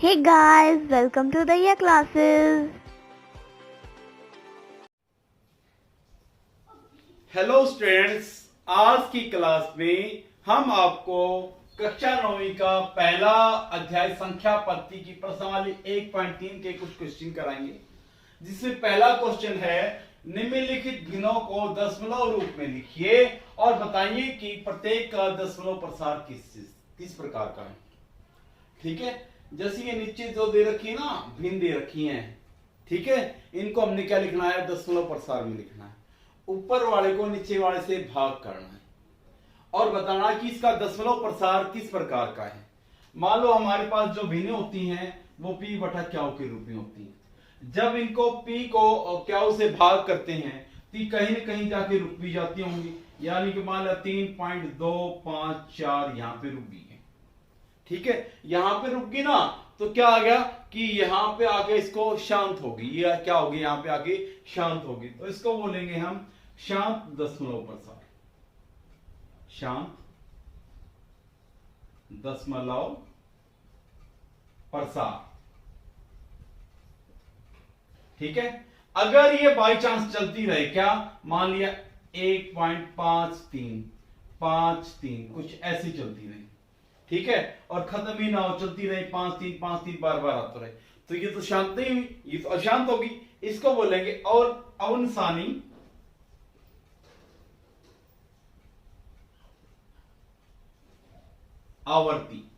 Hey guys, welcome to the year classes. Hello students, आज की class में हम आपको कक्षा 9वीं का पहला अध्याय संख्या पद्धति की प्रश्नावली 1.3 के कुछ क्वेश्चन कराएंगे, जिसमें पहला क्वेश्चन है निम्नलिखित गिनों को दशमलव रूप में लिखिए और बताइए कि प्रत्येक का दशमलव प्रसार किस प्रकार का है। ठीक है, जैसे ये नीचे जो दे रखी है ना, भिन्न दे रखी हैं, ठीक है, इनको हमने क्या लिखना है, दशमलव प्रसार में लिखना है। ऊपर वाले को नीचे वाले से भाग करना है और बताना कि इसका दशमलव प्रसार किस प्रकार का है। मान लो हमारे पास जो भिन्न होती हैं वो पी बटा क्याऊ के रूप में होती हैं। जब इनको पी को क्याऊ से भाग करते हैं तो कहीं ना कहीं जाके रुक भी जाती होंगी, यानी कि मान लो 3.254 यहाँ पे रुक गई है। ठीक है, यहां पे रुक गई ना, तो क्या आ गया कि यहां पे आके इसको शांत होगी, ये क्या होगी, यहां पे आके शांत होगी, तो इसको बोलेंगे हम शांत दशमलव प्रसार। शांत दशमलव प्रसार। ठीक है, अगर ये बाई चांस चलती रहे, क्या मान लिया 1.53 कुछ ऐसी चलती रही, ठीक है, और खत्म ही ना हो, चलती रही 5 3 बार बार आता रहे, तो ये तो शांत नहीं हुई, ये तो अशांत होगी। इसको बोलेंगे और अवनसानी आवर्ती।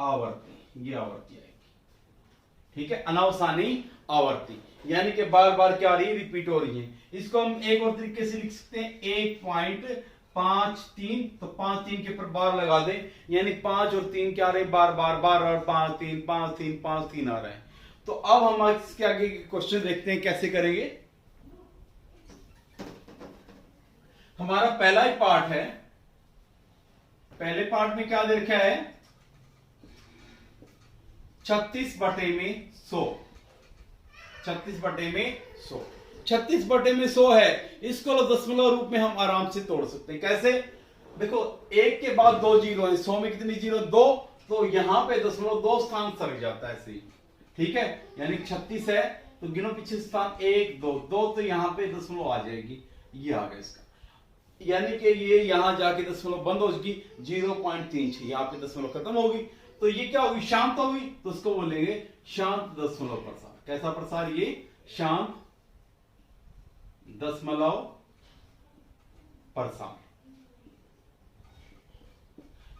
आवर्ती, ये आवर्ती आएगी। ठीक है, अनावसानी आवर्ती, यानी कि बार बार क्या आ रही है, रिपीट हो रही है। इसको हम एक और तरीके से लिख सकते हैं 1.53, तो 5 3 के ऊपर बार लगा दे, यानी 5 और 3 क्या आ रहे, बार बार बार और 5 3 5 3 5 3 आ रहे हैं। तो अब हम इसके आगे क्वेश्चन देखते हैं कैसे करेंगे। हमारा पहला ही पार्ट है, पहले पार्ट में क्या दे रखा है, 36 बटे में 100। 36 बटे में 100, 36 बटे में 100 है, इसको दशमलव रूप में हम आराम से तोड़ सकते हैं। कैसे, देखो एक के बाद 2 जीरो है, 100 में कितनी जीरो, 2, तो यहां पे दशमलव 2 स्थान सरक जाता है ऐसे ही। ठीक है, यानी 36 है तो गिनो पीछे स्थान 1 2 2, तो यहां पे दशमलव आ जाएगी, ये आ गया इसका, यानी कि ये यहां जाके दशमलव बंद हो जाएगी 0.36, यहां पे दशमलव खत्म होगी, तो ये क्या होगी, शांत होगी, तो उसको बोलेंगे शांत दशमलव प्रसार। कैसा प्रसार, ये शांत दशमलव प्रसार।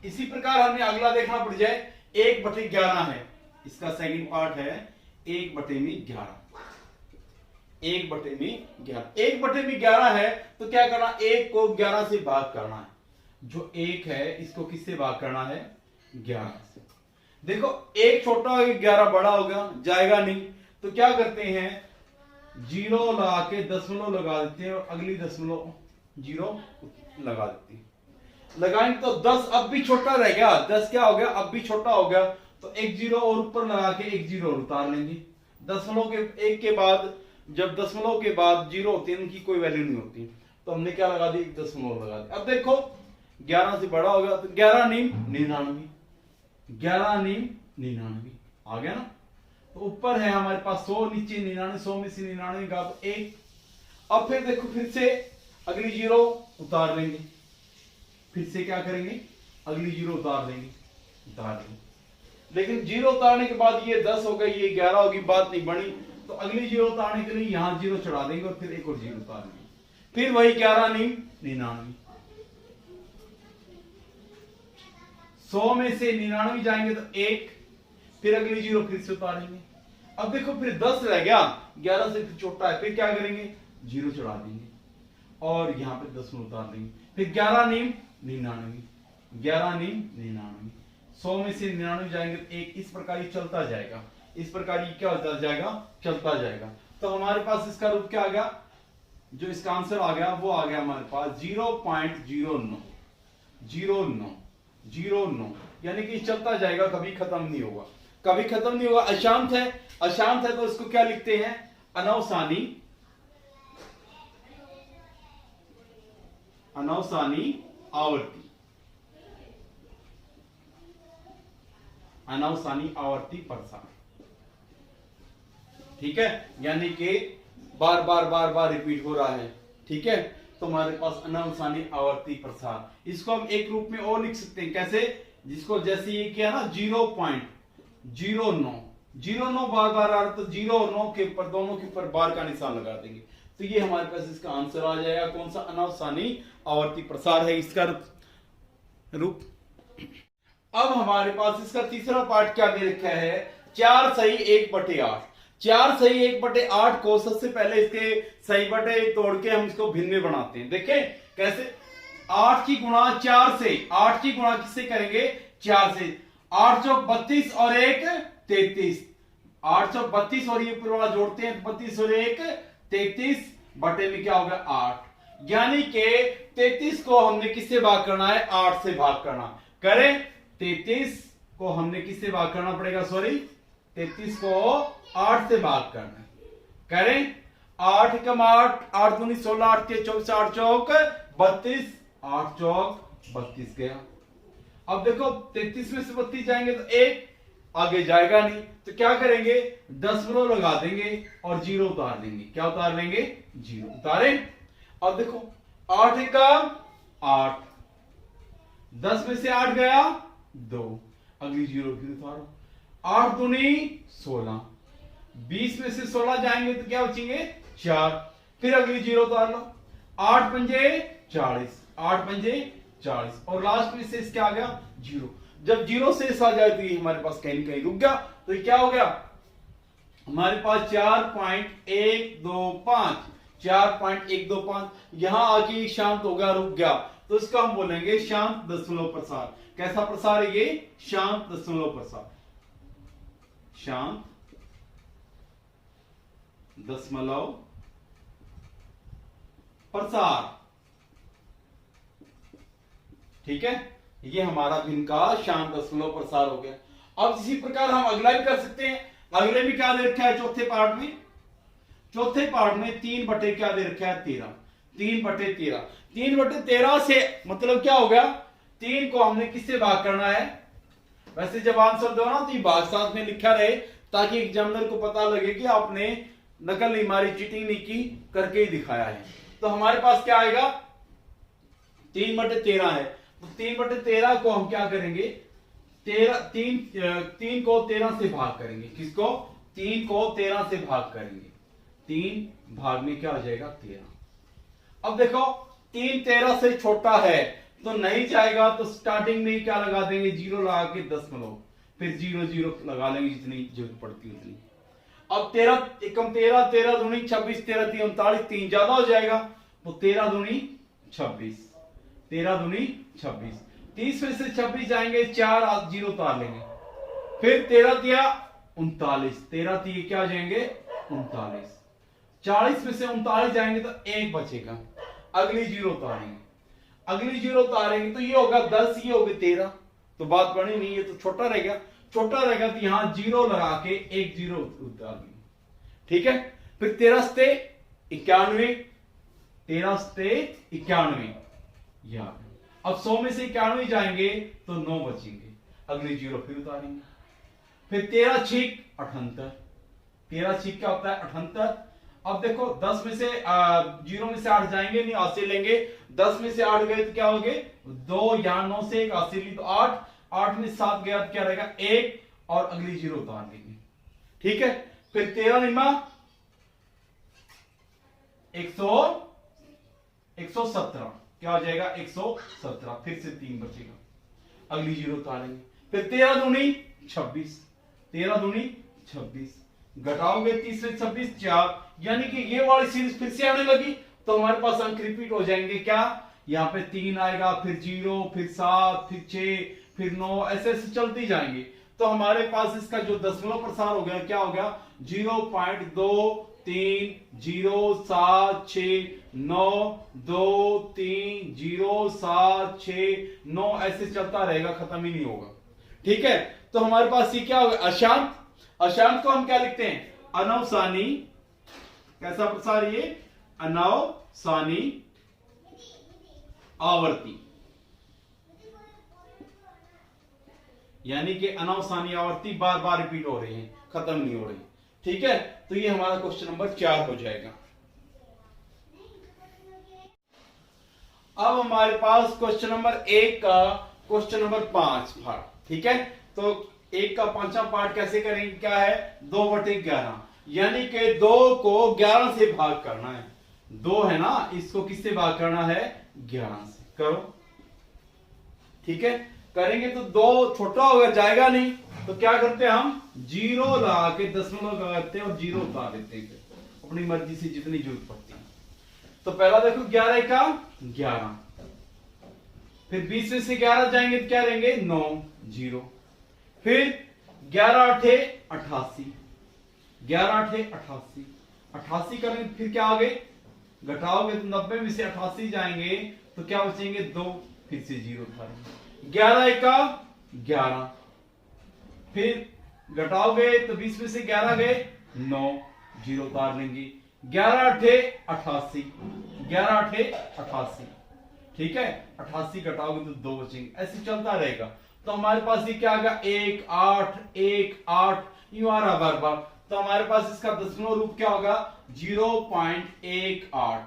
इसी प्रकार हमें अगला देखना पड़ जाए, 1/11 है, इसका सेकंड पार्ट है 1/11। 1/11 है, तो क्या करना, 1 को 11 से भाग करना है। जो 1 है इसको किससे भाग करना है, 11 से। देखो 1 छोटा हो गया, 11 बड़ा हो गया, जाएगा नहीं, तो क्या करते हैं, 0 लगा के दशमलव लगा देते हैं और अगली दशमलव 0 लगा देते हैं। लगाएंगे तो 10 अब भी छोटा रह गया, 10 क्या हो गया, अब भी छोटा हो गया, तो 1 0 और ऊपर लगा के 1 0 और उतार लेंगे। दशमलव के 1 के बाद, जब दशमलव के बाद 0 होती है, उनकी कोई वैल्यू नहीं होती, तो हमने क्या लगा दी, 1 दशमलव लगा दिया। अब देखो 11 से बड़ा हो गया, तो 11 नीम 99, 11 नीम 99 आ गया ना। तो ऊपर है हमारे पास 100, नीचे 99, 100 में से 99 का तो 1। अब फिर देखो, फिर से अगली 0 उतार लेंगे, फिर से क्या करेंगे, अगली 0 उतार लेंगे, लेकिन 0 उतारने के बाद ये 10 हो गई, ये 11 होगी, बात नहीं बनी, तो अगली 0 उतारने के लिए यहां 0 चढ़ा देंगे और फिर एक और 0 उतार लेंगे, फिर वही 11 नीम 99। 100 में से 99 जाएंगे तो 1, फिर अगली 0 फिर से उतारेंगे। अब देखो फिर 10 रह गया, 11 से फिर छोटा है, फिर क्या करेंगे, 0 चढ़ा देंगे और यहां पे 10 में उतार देंगे, फिर 11 नीम 99, 11 नीम 99, 100 में से 99 जाएंगे तो 1, इस प्रकार ये चलता जाएगा, इस प्रकार ये क्या होता जाएगा, चलता जाएगा। तो हमारे पास इसका रूप क्या आ गया, जो इसका आंसर आ गया वो आ गया हमारे पास 0.09, यानी कि चलता जाएगा, कभी खत्म नहीं होगा, कभी खत्म नहीं होगा। अशांत है, अशांत है तो इसको क्या लिखते हैं, अनवसानी, अनवसानी आवर्ती। अनवसानी आवर्ती प्रसार। ठीक है, यानी कि बार बार बार बार रिपीट हो रहा है। ठीक है, तो हमारे पास अनवसानी आवर्ती प्रसार, इसको हम एक रूप में और लिख सकते हैं। कैसे? जिसको जैसे ये किया ना 0.09 0.9 बार बार आ रहा, तो 0 और 9 के ऊपर, दोनों के ऊपर बार का निशान लगा देंगे, तो ये हमारे पास इसका आंसर आ जाएगा। कौन सा? अनवसानी आवर्ती प्रसार है इसका रूप। अब हमारे पास इसका तीसरा पार्ट क्या दे रखा है? 4 सही 1/8। 4 सही 1/8 को सबसे पहले इसके सही बटे तोड़ के हम इसको भिन्न में बनाते हैं। देखें कैसे? 8 की गुणा 4 से, 8 की गुणा किससे करेंगे? 4 से। 8 चौक 32 और 1 33। 8 चौक 32 और ये पूरा जोड़ते हैं, 32 और 1 33 बटे में क्या होगा? 8। यानी कि 33 को हमने किससे भाग करना है? 8 से भाग करना। करें, 33 को हमने किससे भाग करना पड़ेगा? सॉरी, 33 को 8 से भाग करना है। करें, 8 कम 8, 8 दूनी 16, 8 के 24, 8 चौक 32, 8 चौक 32 गया। अब देखो 33 में से 32 जाएंगे तो 1 आगे जाएगा नहीं, तो क्या करेंगे? दशमलव लगा देंगे और 0 उतार देंगे। क्या उतार लेंगे? 0 उतारे। अब देखो 8 का 8, 10 में से 8 गया 2, अगली 0 फिर उतारो। 8 दूनी 16, 20 में से 16 जाएंगे तो क्या बचेंगे? 4, फिर अगली 0 उतार लो। 8 पंजे 40, 8 पंजे 40 और लास्ट में से क्या आ गया? 0। जब 0 से आ जाए तो ये हमारे पास कहीं ना कहीं रुक गया, तो ये क्या हो गया? हमारे पास 4.125, 4.125 यहां आके शांत हो गया, रुक गया, तो इसका हम बोलेंगे शांत दशमलव प्रसार। कैसा प्रसार है ये? शांत दशमलव प्रसार। शांत दशमलव प्रसार। ठीक है, ये हमारा भिन्न का शांत दशमलव प्रसार हो गया। अब इसी प्रकार हम अगला भी कर सकते हैं। अगले में क्या दे रखा है? चौथे पार्ट में, चौथे पार्ट में 3 बटे क्या दे रखा है? 13। 3/13, 3/13 से मतलब क्या हो गया? 3 को हमने किससे भाग करना है? वैसे जब आंसर दो ना तो ये भाग साथ में लिखा रहे, ताकि एग्जामिनर को पता लगे कि आपने नकल नहीं मारी, चीटिंग नहीं की, करके ही दिखाया है। तो हमारे पास क्या आएगा? 3/13 है, तो 3/13 को हम क्या करेंगे? 3 को 13 से भाग करेंगे। किसको? 3 को 13 से भाग करेंगे। 3 भाग में क्या हो जाएगा? 13। अब देखो 3 13 से छोटा है तो नहीं जाएगा, तो स्टार्टिंग में क्या लगा देंगे? 0 लगा के दशमलव, फिर 0 0 लगा लेंगे जितनी जरूरत पड़ती है उतनी। अब 13 एकम 13, 13 दूनी 26, 13 3 39, 3 ज्यादा हो जाएगा, तो 13 दूनी 26, 13 दूनी 26, 30 में से 26 जाएंगे, 4 0 उतार लेंगे, फिर 13 दिया 39, 13 3 क्या हो जाएंगे? 39, 40 में से 39 जाएंगे तो 1 बचेगा, अगली 0 उतारेंगे, अगली 0 उतारेंगे तो ये होगा 10, ये होगा 13, तो बात बनी नहीं है, तो छोटा रहेगा, छोटा रहेगा तो यहां 0 लगा के 1 0 उतार देंगे। ठीक है, फिर 13 से 91, 13 से 91, या अब 100 में से 91 जाएंगे तो 9 बचेंगे, अगली 0 फिर उतारेंगे, फिर 13 6 78, 13 6 क्या होता है? 78। अब देखो 10 में से 0 में से 8 जाएंगे, नहीं 80 लेंगे, 10 में से 8 गए तो क्या हो गए? 2, या 9 से 1 80 ली तो 8, 8 में 7 गया तो क्या रहेगा? 1, और अगली 0 उतार देंगे। ठीक है, फिर 13 निमा 117, क्या हो जाएगा? 117, फिर से 3 बचेगा, अगली 0 उतारेंगे, फिर 13 दूनी 26, 13 दूनी 26, घटाओगे 30 से 26 4, यानी कि ये वाली सीरीज फिर से आने लगी, तो हमारे पास अंक रिपीट हो जाएंगे। क्या? यहाँ पे 3 आएगा, फिर 0, फिर 7, फिर 6, फिर 9, ऐसे ऐसे चलती जाएंगे। तो हमारे पास इसका जो दशमलव प्रसार हो गया, क्या हो गया? 0.230769230769 ऐसे चलता रहेगा, खत्म ही नहीं होगा। ठीक है, तो हमारे पास ये क्या होगा? अशांत। अशांत को हम क्या लिखते हैं? अनवसानी। कैसा प्रसार? ये अनवसानी आवर्ती। यानी कि अनावसानी आवर्ती बार बार रिपीट हो रही है, खत्म नहीं हो रही। ठीक है, तो ये हमारा क्वेश्चन नंबर 4 हो जाएगा। अब हमारे पास क्वेश्चन नंबर 1 का क्वेश्चन नंबर 5 पार्ट। ठीक है, तो 1 का 5वां पार्ट कैसे करेंगे, क्या है 2/11, यानी कि 2 को 11 से भाग करना है। 2 है ना, इसको किससे भाग करना है, 11 से। करो, ठीक है, करेंगे तो 2 छोटा होगा, जाएगा नहीं, तो क्या करते हैं हम 0 लगा के दशमलव लगाते हैं और 0 उतार देते हैं, अपनी मर्जी से जितनी जरूरत पड़ती है। तो पहला देखो 11 का 11, फिर 20 में से 11 जाएंगे तो क्या रहेंगे 9, 0, फिर 11 8 88, 11 8 88, 88 करेंगे फिर क्या आगे घटाओगे तो 90 में से 88 जाएंगे तो क्या बचेंगे 2, फिर से 0 उतारेंगे, 11 1 11, फिर घटाओगे तो 20 में से 11 गए 9, 0 उतार लेंगे, 11 8 88, 11 8 88, ठीक है, 88 घटाओगे तो 2 बचेंगे, ऐसे चलता रहेगा। तो हमारे पास ये क्या आएगा 1 8 1 8 यूं आ रहा बार बार, तो हमारे पास इसका दशमलव रूप क्या होगा 0.18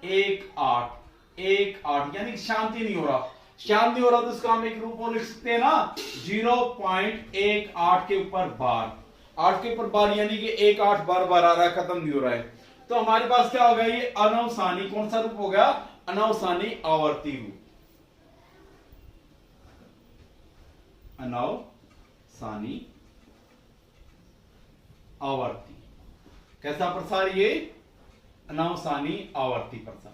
18 यानी कि शांति नहीं हो रहा, शांत नहीं हो रहा तो इसका हम एक रूप और लिख सकते हैं ना 0.18 के ऊपर बार, 8 के ऊपर बार यानी कि 1 8 बार बार आ रहा है, खत्म नहीं हो रहा है। तो हमारे पास क्या होगा ये अनावसानी, कौन सा रूप हो गया अनावसानी आवर्ती रूप, अनावसानी आवर्ती। कैसा प्रसार ये अनावसानी आवर्ती प्रसार,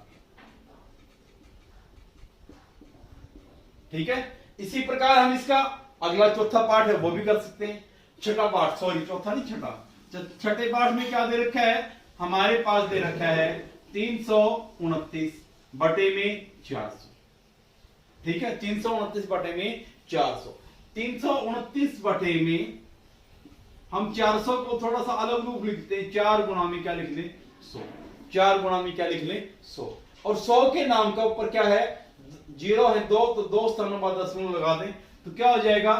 ठीक है। इसी प्रकार हम इसका अगला चौथा पार्ट है वो भी कर सकते हैं, छठा पार्ट, सॉरी चौथा नहीं छठा, छठे पार्ट में क्या दे रखा है हमारे पास दे रखा है 329 बटे में 400, ठीक है, 329 बटे में 400, 329 बटे में हम 400 को थोड़ा सा अलग रूप लिखते हैं, 4 गुणा में क्या लिख लें 100, 4 गुणा में क्या लिख लें 100, और 100 के नाम का ऊपर क्या है 0 है 2, तो 2 स्थानों पर दशमलव लगा दें तो क्या हो जाएगा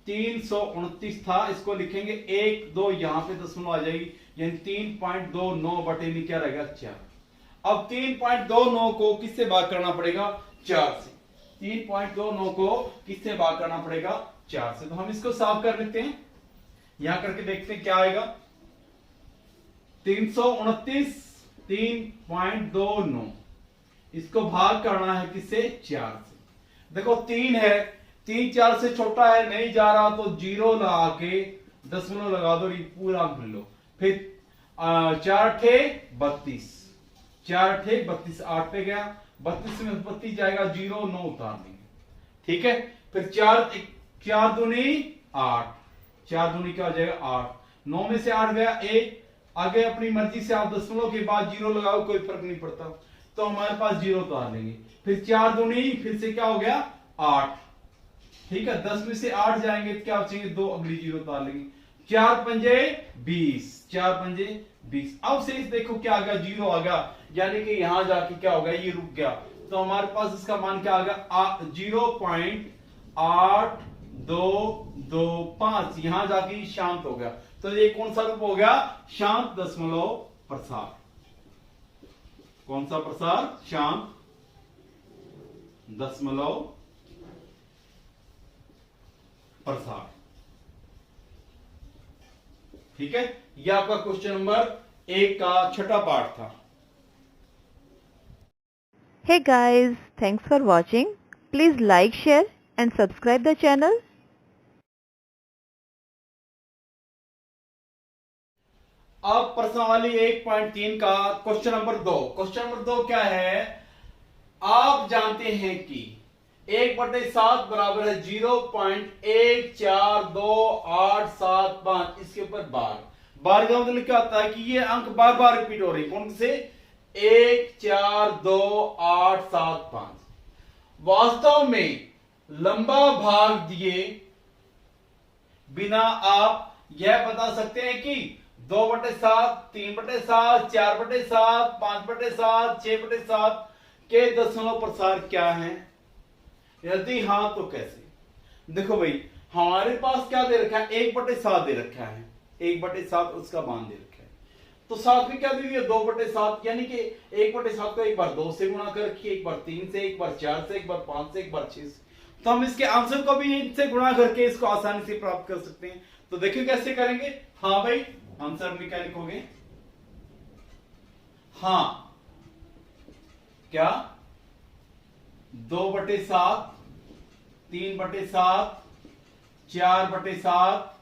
329 था, इसको लिखेंगे 1 2 यहां पे दशमलव आ जाएगी, यानी 3.29 बटे में क्या रहेगा 4। अब 3.29 को किससे भाग करना पड़ेगा 4 से, 3.29 को किससे भाग करना पड़ेगा 4 से, तो हम इसको साफ कर लेते हैं, यहां करके देखते हैं क्या आएगा 329 3.29, इसको भाग करना है किससे 4 से। देखो 3 है, 3 4 से छोटा है नहीं जा रहा तो 0 लगा के दशमलव लगा दो, पूरा अंक ले लो, फिर 4 8 32, 4 8 32, 8 पे गया 32 में 32 जाएगा 0 9 उतार देंगे, ठीक है, फिर 4 दूनी 8, 4 दूनी क्या हो जाएगा 8, 9 में से 8 गया 1, आगे अपनी मर्जी से आप दशमलव के बाद 0 लगाओ कोई फर्क नहीं पड़ता, तो हमारे पास 0 उतार लेंगे, फिर 4 दूनी फिर से क्या हो गया 8, ठीक है, 10 में से 8 जाएंगे तो क्या बचेंगे 2, अगली 0 उतार लेंगे, 4 पंजे 20, 4 पंजे 20, अब से देखो क्या आ गया 0 आ गया, यानी कि यहां जाके क्या होगा ये रुक गया, तो हमारे पास इसका मान क्या आ गया 0.8225, यहां जाके शांत हो गया, तो ये कौन सा रूप हो गया शांत दशमलव प्रसार, कौन सा प्रसार शांत दशमलव प्रसार, ठीक है। यह आपका क्वेश्चन नंबर 1 का छठा पार्ट था। Hey guys, thanks for watching. Please like, share and subscribe the channel. अब प्रश्नावली 1.3 का क्वेश्चन नंबर 2, क्वेश्चन नंबर 2 क्या है, आप जानते हैं कि 1/7 बराबर है 0.14285, इसके ऊपर बार बार का मतलब क्या होता है कि ये अंक बार बार रिपीट हो रही, कौन से 142875, वास्तव में लंबा भाग दिए बिना आप यह बता सकते हैं कि 2/7 3/7 4/7 5/7 6/7 के दशमलव प्रसार क्या है, यदि हां तो कैसे। देखो भाई हमारे पास क्या दे रखा है, 1/7 दे रखा है, 1/7 उसका मान दे रखा है। तो साथ में क्या दे दिया, 2/7, यानी कि 1/7 को एक बार 2 से गुणा कर रखिए, एक बार 3 से, एक बार 4 से, एक बार 5 से, एक बार 6 से। तो हम इसके आंसर को भी इनसे गुणा करके इसको आसानी से प्राप्त कर सकते हैं। तो देखिए कैसे करेंगे। हाँ भाई, आंसर में क्या लिखोगे, हाँ क्या 2/7, 3/7, 4/7,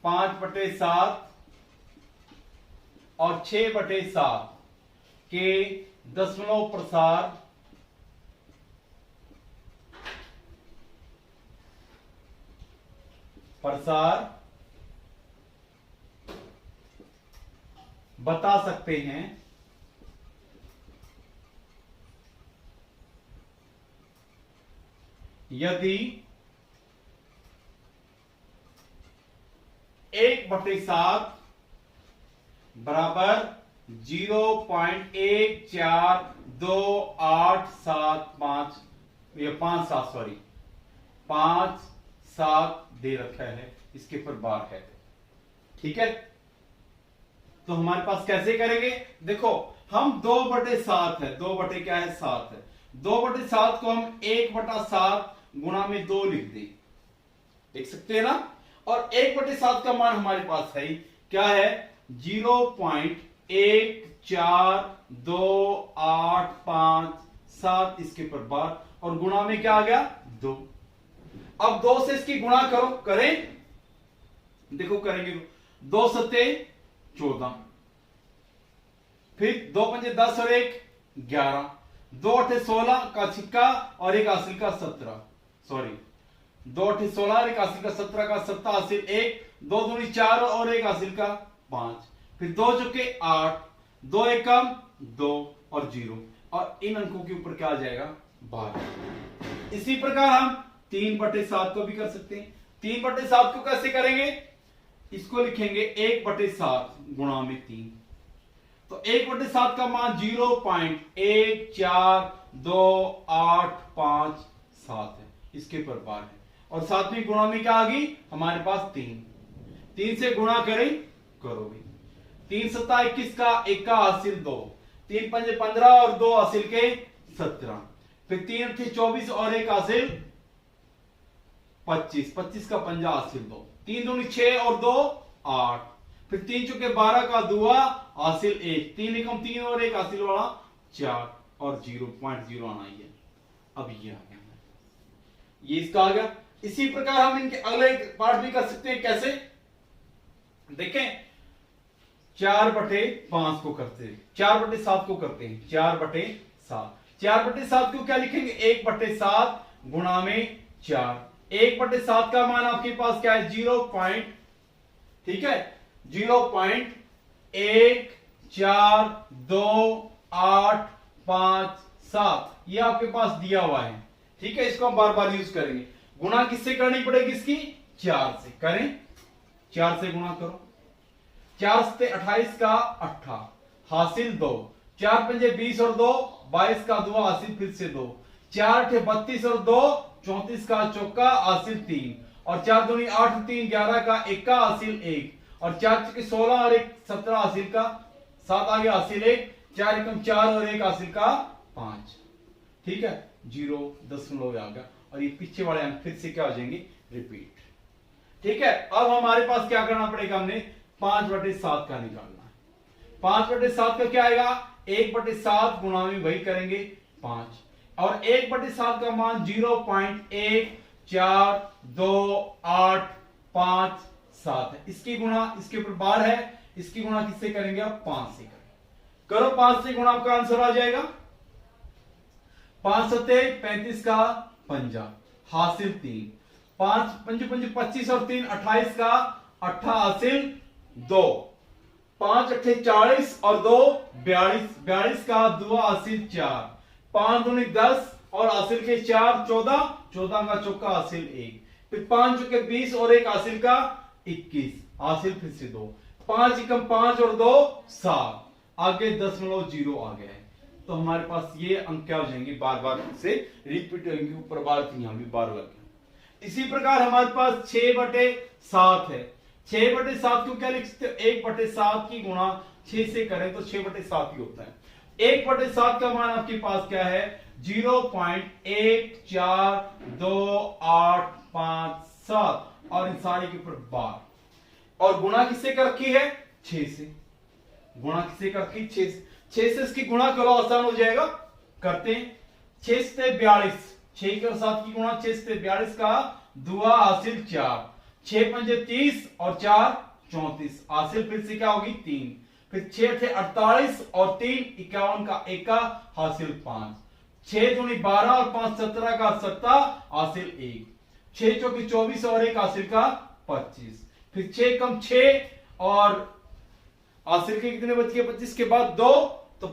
5/7 और 6/7 के दशमलव प्रसार बता सकते हैं। यदि 1/7 बराबर 0.142875 या 57 सॉरी 57 दे रखा है, इसके ऊपर बार है। ठीक है, तो हमारे पास कैसे करेंगे, देखो हम 2/7 है, 2/7 है, 2/7 को हम 1/7 गुणा में 2 लिख दें, देख सकते हैं ना। और 1/7 का मान हमारे पास है क्या है, 0.142857, इसके ऊपर बार और गुणा में क्या आ गया 2। अब 2 से इसकी गुणा करो, करें, देखो करेंगे 2 सत्ते 14, फिर 2 पंजे 10 और 1 11, 2 अठे 16 का छिक्का और एक हासिल का 17, सॉरी 2 अठे 16 और एक हासिल का 17 का 7 हासिल 1, 2 दूनी 4 और एक हासिल का 5, फिर 2 चुके 8, 2 एकम 2 और 0, और इन अंकों के ऊपर क्या आ जाएगा 12। इसी प्रकार हम 3/7 को भी कर सकते हैं। 3/7 को कैसे करेंगे, इसको लिखेंगे 1/7 गुणा में 3। तो 1/7 का मान 0.142857 है, इसके ऊपर बार है, और साथ में गुणा में क्या आ गई हमारे पास 3 से गुणा करें, करोगे 3 सत्ता 21 का 1 का हासिल 2, 3 पंजे 15 और 2 हासिल के 17, फिर 3 अठे 24 और 1 हासिल 25, 25 का पंजा हासिल 2, 3 दूनी 6 और 2 8, फिर 3 चुके 12 का दुआ हासिल 1, 3 एकम 3 और 1 हासिल वाला 4 और 0.0 आना ही है। अब ये आ गया, ये इसका आ गया। इसी प्रकार हम इनके अगले पार्ट भी कर सकते हैं, कैसे देखें, 4/5 को करते हैं, 4/7 को करते हैं, 4/7, 4/7 को क्या लिखेंगे 1/7 गुणा में 4। 1/7 का मान आपके पास क्या है ठीक है 0.1428557, ये आपके पास दिया हुआ है। ठीक है, इसको हम बार बार यूज करेंगे। गुणा किससे करनी पड़ेगी, इसकी 4 से करें, 4 से गुणा करो, 4 से 28 का 8 हासिल 2, 4 पंजे 20 और 2 22 का 2 हासिल फिर से 2, 4 अठे 32 और 2 34 का चौका हासिल 3, और 4 दूनी 8 3 11 का 1 का हासिल 1, और 4 चुके 16 और 1 17 हासिल का 7 आगे हासिल 1, 4 एकम 4 और 1 हासिल का 5। ठीक है, 0.0 आ गया, और ये पीछे वाले अंक फिर से क्या हो जाएंगे रिपीट। ठीक है, अब हमारे पास क्या करना पड़ेगा, हमने 5/7 का निकालना है। 5/7 का क्या आएगा 1/7 गुणा में वही करेंगे 5, और 1/7 का मान 0.1428557 है। इसकी गुणा, इसके ऊपर बार है, इसकी गुणा किससे करेंगे आप 5 से करो, 5 से गुणा, आपका आंसर आ जाएगा 5 सत्ते 35 का पंजा हासिल 3, 5 पंजे 25 और 3 28 का 8 हासिल 2, 5 अठे 40 और 2 42, 42 का 2 हासिल 4, 5 दूनी 10 और हासिल के 4 14, 14 का चौका हासिल 1, फिर 5 चुके 20 और 1 हासिल का 21 हासिल फिर से 2, 5 एकम 5 और 2 7, आगे 0.0 आ गया है। तो हमारे पास ये अंक क्या हो जाएंगे, बार बार से रिपीट होंगे, ऊपर बार थी यहां भी बार लग गया। इसी प्रकार हमारे पास 6/7 है। 6/7 को क्या लिख सकते हो, 1/7 की गुणा 6 से करें तो 6/7 ही होता है। 1/7 का मान आपके पास क्या है, 0.1428557 और इन सारे के ऊपर बार, और गुणा किससे कर रखी है, 6 से। गुणा किससे कर रखी, 6 से। 6 से इसकी गुणा करो, आसान हो जाएगा, करते हैं। 6 से 42, 6 के और 7 की गुणा 6 से 42 का दुआ हासिल 4, 6 पंजे 30 और 4 34, हासिल फिर से क्या होगी 3, फिर 6 थे 48 और 3 51 का 1 का हासिल 5, 6 दूनी 12 और 5 17 का 17 हासिल 1, 6 चौकी 24 और 1 हासिल का 25, फिर 6 कम 6 और हासिल के कितने बच गए 25 के बाद 2, तो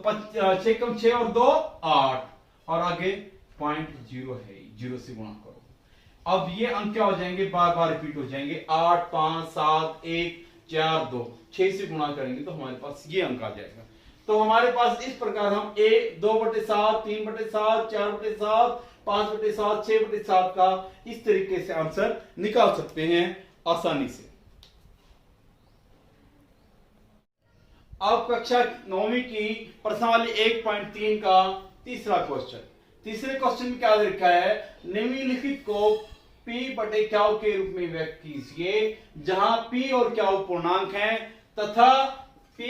6 कम 6 और 2 8, और आगे पॉइंट 0 है, 0 से गुणा करो। अब ये अंक क्या हो जाएंगे, बार बार रिपीट हो जाएंगे, 8 5 7 1 4 2, 6 से गुणा करेंगे तो हमारे पास ये अंक आ जाएगा। तो हमारे पास इस प्रकार हम 2/7 3/7 4/7 5/7 6/7 का इस तरीके से आंसर निकाल सकते हैं आसानी से। अब कक्षा 9वीं की प्रश्नावली 1.3 का तीसरा क्वेश्चन। तीसरे क्वेश्चन में क्या लिखा है, निम्नलिखित को p/q के रूप में व्यक्त कीजिए जहां p और q पूर्णांक हैं तथा q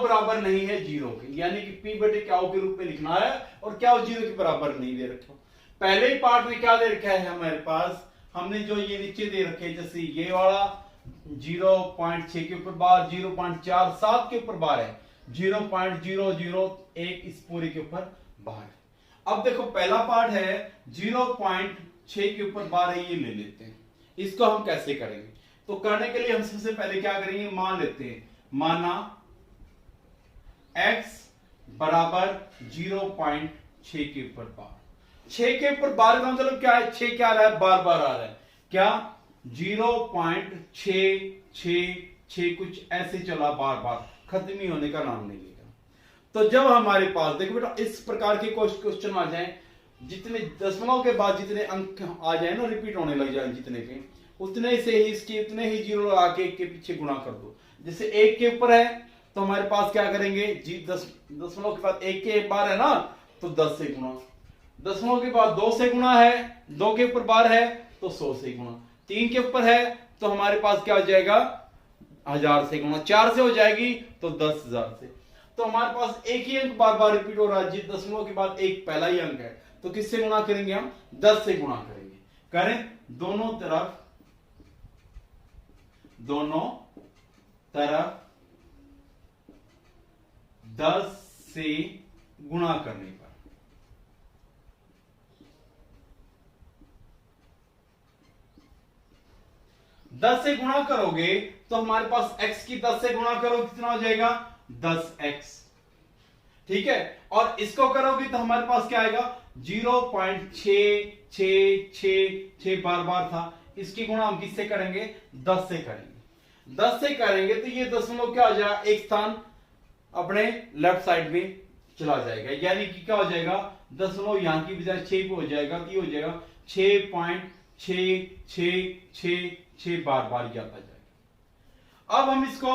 बराबर नहीं है 0 के, यानी कि p/q के रूप में लिखना है और q 0 के बराबर नहीं दे रखा। पहले ही पार्ट में क्या दे रखा है हमारे पास, हमने जो ये नीचे दे रखे जैसे ये वाला 0.6 के ऊपर बार, 0.47 के ऊपर बार है, 0.001 इस पूरे के ऊपर बार है। अब देखो पहला पार्ट है 0.6 के ऊपर बार है, ये ले लेते हैं। इसको हम कैसे करेंगे, तो करने के लिए हम सबसे पहले क्या करेंगे, मान लेते हैं, माना x बराबर 0.6 के ऊपर बार। 6 के ऊपर बार का मतलब क्या है, 6 क्या आ रहा है, बार बार आ रहा है, क्या 0.666 कुछ ऐसे चला, बार बार खत्म ही होने का नाम नहीं लेगा। तो जब हमारे पास देखो बेटा इस प्रकार के क्वेश्चन आ जाए, जितने दशमलव के बाद जितने अंक आ जाए ना, रिपीट होने लग जाए जितने के, उतने से ही इसके उतने ही जीरो लगा के एक के पीछे गुणा कर दो। जैसे 1 के ऊपर है तो हमारे पास क्या करेंगे, दशमलव के बाद 1 के बार है ना, तो 10 से गुणा, दशमलव के बाद 2 से गुणा है, 2 के ऊपर बार है तो 100 से गुणा, 3 के ऊपर है तो हमारे पास क्या हो जाएगा 1000 से गुणा, 4 से हो जाएगी तो 10,000 से। तो हमारे पास एक ही अंक बार बार रिपीट हो रहा है, दशमलव के बाद एक पहला ही अंक है, तो किससे गुणा करेंगे हम, 10 से गुणा करेंगे। करें, दोनों तरफ 10 से गुणा करने पर दस से गुणा करोगे तो हमारे पास x की 10 से गुणा करो कितना हो जाएगा 10x, ठीक है। और इसको करोगे तो हमारे पास क्या आएगा 0.6666 बार बार था, इसकी गुणा हम किससे करेंगे 10 से करेंगे। 10 से करेंगे तो ये दशमलव क्या हो जाएगा, एक स्थान अपने लेफ्ट साइड में चला जाएगा, यानी कि क्या हो जाएगा दशमलव यहां की बजाय 6 पे हो जाएगा, तो ये हो जाएगा 6.6666 बार बार आता जाएगा। अब हम इसको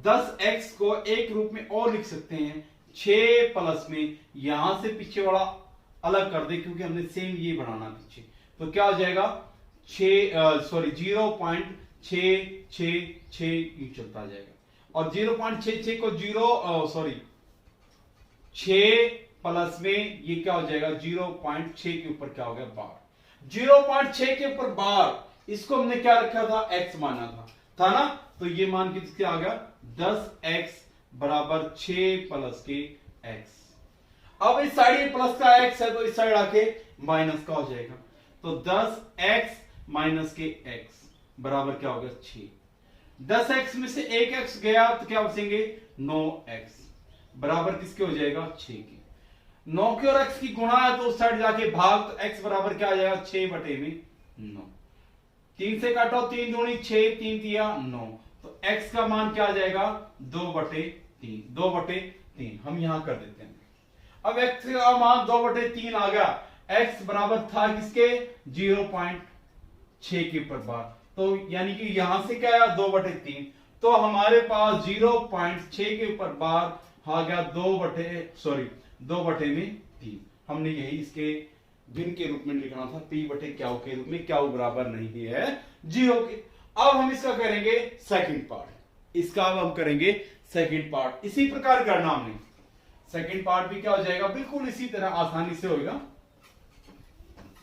10x को एक रूप में और लिख सकते हैं, 6 प्लस में यहां से पीछे वाला अलग कर दे क्योंकि हमने सेम ये बनाना पीछे, तो क्या हो जाएगा 0.666 चलता जाएगा, और 0.66 को 6 प्लस में ये क्या हो जाएगा 0.6 के ऊपर क्या हो गया बार, 0.6 के ऊपर बार, इसको हमने क्या रखा था x माना था ना, तो ये मान किसके आ गया 10x बराबर 6 प्लस के x। अब इस साइड प्लस का x है तो इस साइड आके माइनस का हो जाएगा, तो 10x माइनस के x बराबर क्या हो गया 6। 10x में से 1x गया तो क्या बचेंगे 9x बराबर किसके हो जाएगा 6 के। 9 के और x की गुणा है तो उस साइड जाके भाग, तो x बराबर क्या आ जाएगा 6/9। 3 से काटो 3 दूनी 6, 3 दिया 9, तो x का मान क्या आ जाएगा 2/3 हम यहां कर देते हैं। अब x का मान 2/3 आ गया, x बराबर था किसके 6 के ऊपर बार, तो यानी कि यहां से क्या आया 2/3, तो हमारे पास 0.6 के ऊपर बार आ गया 2/3। हमने यही इसके भिन्न के रूप में लिखना था, P/Q के रूप में, Q बराबर नहीं है 0 के। अब हम इसका करेंगे सेकंड पार्ट, इसका अब हम करेंगे सेकंड पार्ट। इसी प्रकार करना हमने, सेकंड पार्ट भी क्या हो जाएगा, बिल्कुल इसी तरह आसानी से होगा।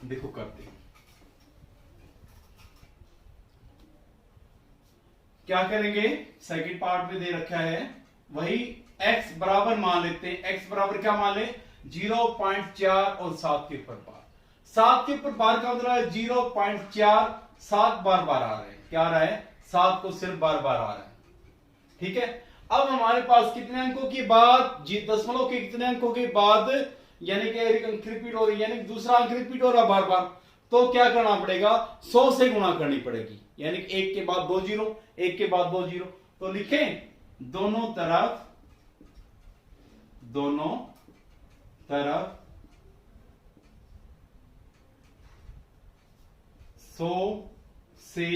देखो करते हैं, क्या करेंगे, सेकंड पार्ट में दे रखा है वही x बराबर मान लेते हैं। x बराबर क्या मान ले, 0.4 और 7 के ऊपर बार। 7 के ऊपर बार का मतलब है 0.4, 7 बार बार आ रहे हैं, क्या आ रहा है, 7 को सिर्फ बार बार आ रहा है। ठीक है, अब हमारे पास कितने अंकों के बाद, दशमलव के कितने अंकों के बाद यानी कि एक अंक रिपीट हो रही है, यानी दूसरा अंक रिपीट हो रहा बार बार, तो क्या करना पड़ेगा, 100 से गुणा करनी पड़ेगी, यानी कि 1 के बाद 2 जीरो, 1 के बाद 2 जीरो। तो लिखें दोनों तरफ 100 से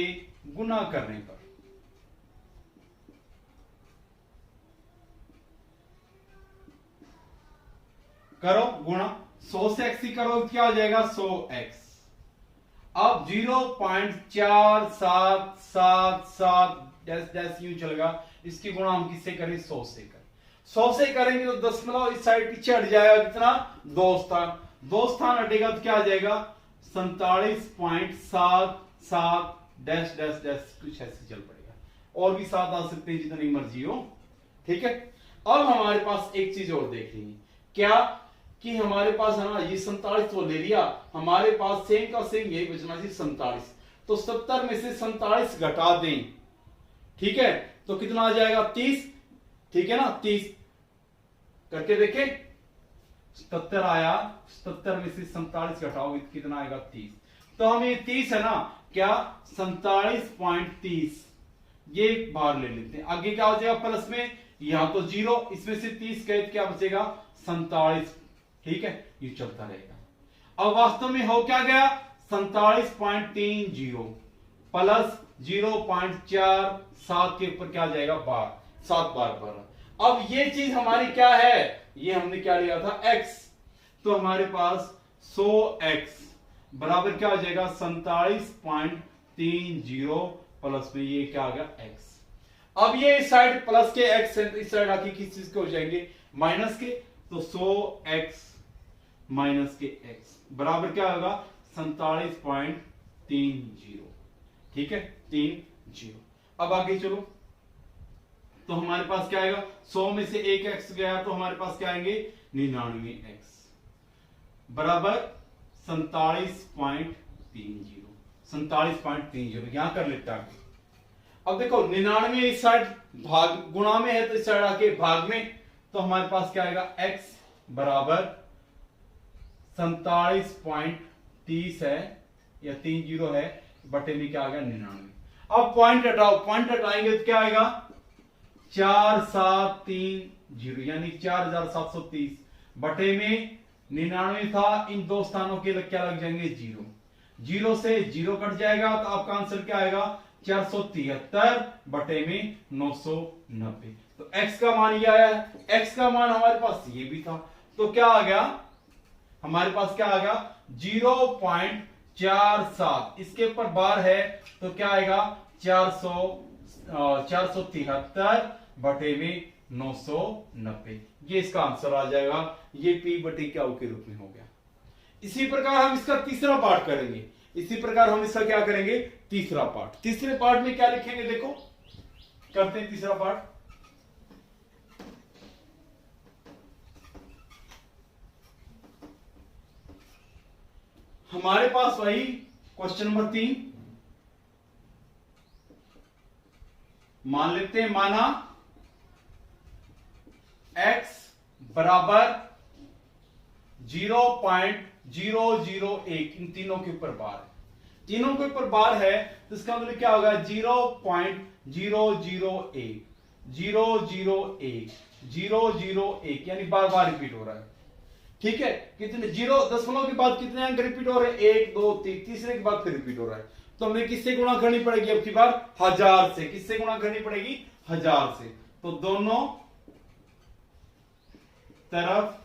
गुना करने पर करो गुणा, 100 से x ही करो, क्या हो जाएगा 100x। अब 0.4777 डैश डैश यूं चलेगा, इसकी गुणा हम किससे करें, 100 से करें। 100 से करेंगे तो दशमलव इस साइड पीछे हट जाएगा, कितना 2 स्थान, 2 स्थान हटेगा तो क्या आ जाएगा 47.77 डैश डैश डैश, कुछ ऐसे चल पड़ेगा, और भी 7 आ सकते हैं जितनी मर्जी हो। ठीक है, अब हमारे पास एक चीज और देख लेंगे, क्या कि हमारे पास है ना ये 47 तो ले लिया, हमारे पास सेम का सेम यही बचना चाहिए 47, तो 70 में से 47 घटा दें, ठीक है, तो कितना आ जाएगा 30। ठीक है ना, 30 करके देखें, 77 आया, 77 में से 47 घटाओगे कितना आएगा 30, तो हम ये 30 है ना, क्या 47.30 ये बाहर ले लेते हैं, आगे क्या हो जाएगा प्लस में, यहां तो 0, इसमें से 30 गए क्या बचेगा 47। ठीक है, ये चलता रहेगा। अब वास्तव में हो क्या गया 47.30 प्लस 0.47 के ऊपर क्या आ जाएगा बार, 7 बार 12। अब ये चीज हमारी क्या है, ये हमने क्या लिया था x, तो हमारे पास 100x बराबर क्या हो जाएगा 47.30 प्लस में ये क्या आ गया x। अब ये इस साइड प्लस के x इस साइड आके किस चीज के हो जाएंगे माइनस के, तो 100x माइनस के x बराबर क्या होगा 47.30। ठीक है 30। अब आगे चलो, तो हमारे पास क्या आएगा, 100 में से एक x गया तो हमारे पास क्या आएंगे 99x बराबर 47.30 यहां कर लेते हैं। अब देखो 99 इस साइड भाग गुणा में है तो इस साइड आके भाग में, तो हमारे पास क्या आएगा x बराबर 47.30 है या 30 है, बटे में क्या आ गया 99। अब पॉइंट हटाओ, पॉइंट हटाएंगे तो क्या आएगा 4730 यानी 4730 बटे में 99 था, इन दो स्थानों के क्या लग जाएंगे 0, 0 से 0 कट जाएगा तो आपका आंसर क्या आएगा 473 बटे में 990। तो x का मान ये आया है, x का मान हमारे पास ये भी था, तो क्या आ गया हमारे पास क्या आ गया 0.47, इसके ऊपर बार है तो क्या आएगा 473 बटे में 990, ये इसका आंसर आ जाएगा, ये P/Q के रूप में हो गया। इसी प्रकार हम इसका तीसरा पार्ट करेंगे, इसी प्रकार हम इसका क्या करेंगे तीसरा पार्ट। तीसरे पार्ट में क्या लिखेंगे देखो, करते हैं तीसरा पार्ट। हमारे पास वही क्वेश्चन नंबर 3 मान लेते हैं, माना x बराबर 0.001, इन तीनों के ऊपर बार है, तीनों के ऊपर बार है तो इसका मतलब क्या होगा 0.001 यानी बार बार रिपीट हो रहा है। ठीक है, कितने 0 के बाद कितने अंक रिपीट हो रहे हैं, 1 2 3, तीसरे के बाद फिर रिपीट हो रहा है, तो हमें किससे गुणा करनी पड़ेगी अब की बार, 1000 से। किससे गुणा करनी पड़ेगी, 1000 से। तो दोनों तरफ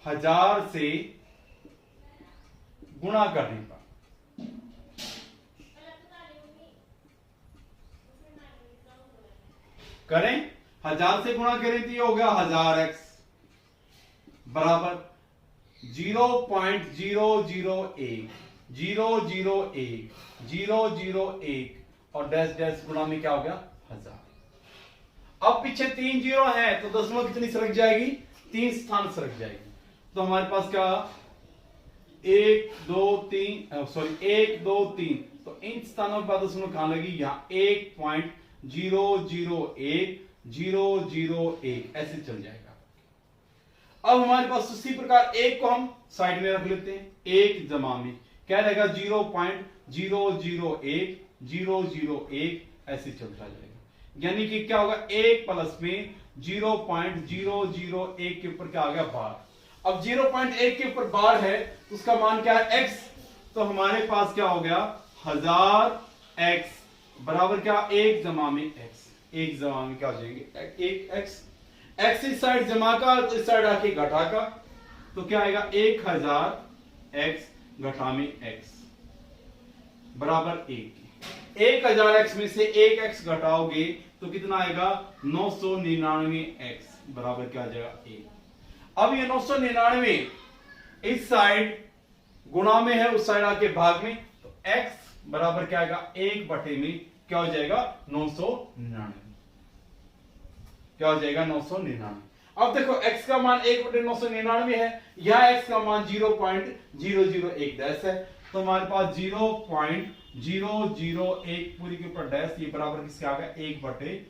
1000 से गुणा करने पर करें, 1000 से गुणा करें तो ये हो गया 1000x बराबर 0.001 001 001 और डैश डैश गुणा में क्या हो गया, 1000। अब पीछे 3 जीरो है तो दशमलव कितनी सरक जाएगी, 3 स्थान सरक जाएगी। तो हमारे पास क्या 1 2 3 सॉरी 1 2 3, तो इन स्थानों पर दशमलव कहां लगी, यहां 1.001 ऐसे चल जाएगा। अब हमारे पास उसी प्रकार एक को हम साइड में रख लेते हैं, एक जमा में क्या रहेगा 0.001 ऐसे चलता जाएगा, यानी कि क्या होगा 1 प्लस में 0.001 के ऊपर क्या आ गया बार। अब 0.1 के ऊपर बार है तो उसका मान क्या है x, तो हमारे पास क्या हो गया 1000x बराबर क्या 1 जमा में x, 1 जमा में क्या हो जाएंगे 1 x, x इस साइड जमा का तो इस साइड आके घटा का, तो क्या आएगा 1000x घटा में x बराबर 1। 1000x में से 1x घटाओगे तो कितना आएगा 999x बराबर क्या आ जाएगा 1। अब ये 999 इस साइड गुणा में है उस साइड आके भाग में, तो x बराबर क्या आएगा 1 बटे में क्या हो जाएगा 999, क्या हो जाएगा 999। अब देखो x का मान 1 बटे 999 है, यहां x का मान 0.001 डैश है, तो हमारे पास 0.001 पूरी के ऊपर डैश, ये बराबर किसके आ गया 1 बटे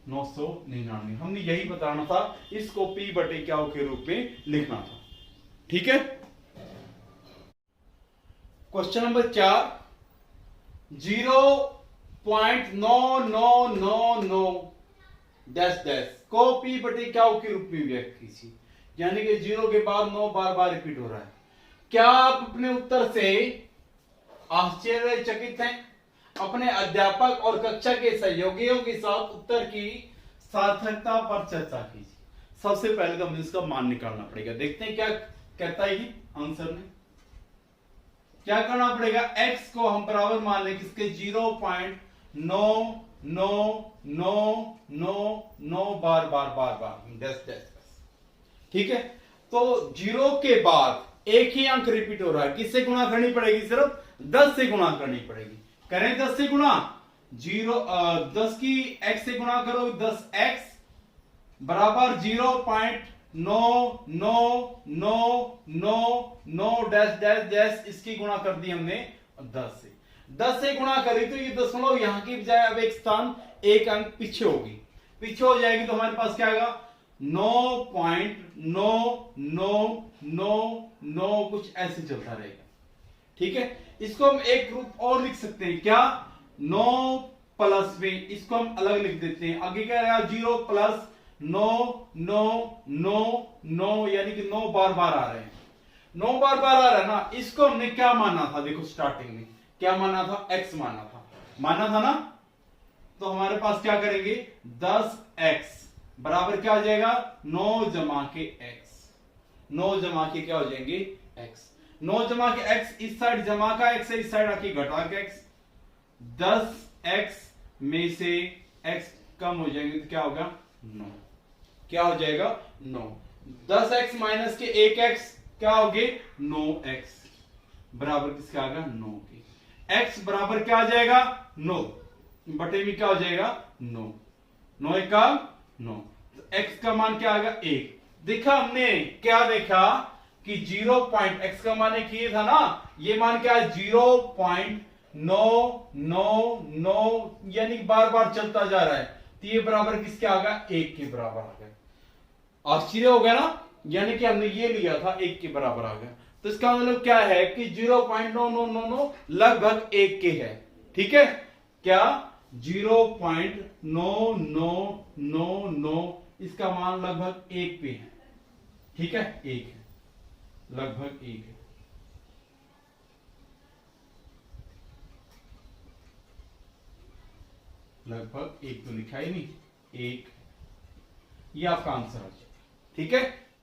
999। हमने यही बताना था, इसको p बटे क्या के रूप में लिखना था। ठीक है, क्वेश्चन नंबर 4 0.9999 डैश डैश को p बटे क्या के रूप में व्यक्त कीजिए, यानी कि 0 के बाद 9 बार बार रिपीट हो रहा है। क्या आप अपने उत्तर से आश्चर्यचकित हैं? अपने अध्यापक और कक्षा के सहयोगियों के साथ उत्तर की सार्थकता पर चर्चा कीजिए। सबसे पहले तो हमें इसका मान निकालना पड़ेगा, देखते हैं क्या कहता है आंसर में। क्या करना पड़ेगा, x को हम बराबर मान लें किसके 0.9999 बार बार बार बार डैश डैश। ठीक है, तो 0 के बाद एक ही अंक रिपीट हो रहा है, किससे गुणा करनी पड़ेगी, सिर्फ 10 से गुणा करनी पड़ेगी। करें 10 से गुणा, 10 की x से गुणा करो 10x बराबर 0.9999 डैश डैश डैश, इसकी गुणा कर दी हमने 10 से गुणा करी तो ये दशमलव यहां की बजाय अब एक स्थान एक अंक पीछे होगी, पीछे हो जाएगी, तो हमारे पास क्या आएगा 9.9999 कुछ ऐसे चलता रहेगा। ठीक है, इसको हम एक ग्रुप और लिख सकते हैं, क्या 9 प्लस में इसको हम अलग लिख देते हैं, आगे क्या रहेगा 0 प्लस 9 यानी कि 9 बार बार आ रहे हैं, 9 बार बार आ रहा है ना। इसको हमने क्या माना था, देखो स्टार्टिंग में क्या माना था, x माना था ना, तो हमारे पास क्या करेंगे 10x बराबर क्या हो जाएगा 9 जमा के x, 9 जमा के क्या हो जाएंगे x, 9 जमा के x इस साइड जमा का x है, इस साइड आके घटा के x, 10x में से x कम हो जाएंगे तो क्या होगा 9, क्या हो जाएगा 9, 10x माइनस के 1x क्या हो गए 9x बराबर किसके आ गया 9 के, x बराबर क्या आ जाएगा 9 बटे में क्या हो जाएगा 9, 9 का 9, तो x का मान क्या आ गया 1। देखा हमने क्या देखा कि 0. x का मान किए था ना, ये मान क्या है 0.999 यानी बार बार चलता जा रहा है, तो ये बराबर किसके आ गया 1 के बराबर आ गया। आश्चर्य हो गया ना, यानी कि हमने ये लिया था 1 के बराबर आ गया, तो इसका मतलब क्या है कि 0.999 लगभग 1 के है। ठीक है, क्या 0.9999 इसका मान लगभग 1 पे है। ठीक है, एक है, लगभग एक है। लगभग एक तो लिखा ही नहीं, एक, ये आपका आंसर आ जाएगा। ठीक है।